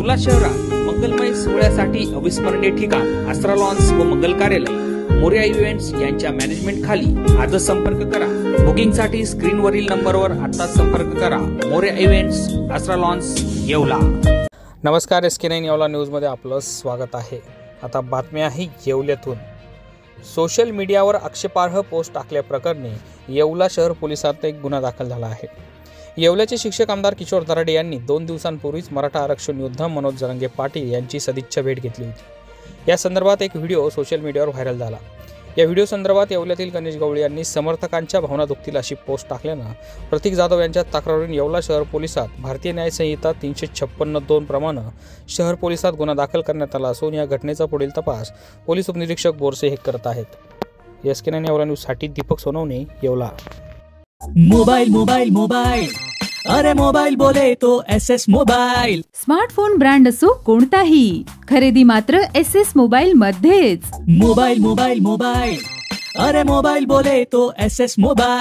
येवला शहरात मंगलमय सोहळ्यासाठी अविस्मरणीय ठिकाण आसरा लॉन्स व मंगल कार्यालय मोरया इव्हेंट्स यांच्या मॅनेजमेंट खाली आजच संपर्क करा। बुकिंगसाठी स्क्रीनवरील नंबरवर आता संपर्क करा। मोरया इव्हेंट्स, आसरा लॉन्स, येवला। नमस्कार, SK9 येवला न्यूजमध्ये आपलं स्वागत आहे। आता बातमी आहे येवल्यातून। सोशल मीडियावर आक्षेपार्ह पोस्ट टाकल्याप्रकरणी येवला शहर पोलिसात एक गुन्हा दाखल झाला आहे। येवल्याचे शिक्षक आमदार किशोर दराडे यांनी 2 दिवसांपूर्वीच मराठा आरक्षण योद्धा मनोज जरांगे पाटील यांची सदिच्छा भेट घेतली होती। या संदर्भात एक व्हिडिओ सोशल मीडियावर व्हायरल झाला। या व्हिडिओ संदर्भात येवल्यातील गणेश गवळी यांनी समर्थकांच्या भावना दुखतील अशी पोस्ट टाकल्यानं प्रतीक जाधव यांच्या तक्रारीवरून येवला शहर पोलिसात भारतीय न्याय संहिता 356(2) प्रमाणे शहर पोलिसात गुन्हा दाखल करण्यात आला असून या घटनेचा पुढील तपास पोलीस उपनिरीक्षक बोरसे हे करत आहेत। SK9 येवला न्यूज साठी Deepak Sonawane, Yeola. Mobile mobile mobile, अरे मोबाइल बोले तो SS मोबाइल। स्मार्टफोन ब्रँड असो कोणताही, खरेदी मात्र SS मोबाइल मध्येच। मोबाइल मोबाइल मोबाइल, अरे मोबाइल बोले तो SS मोबाइल।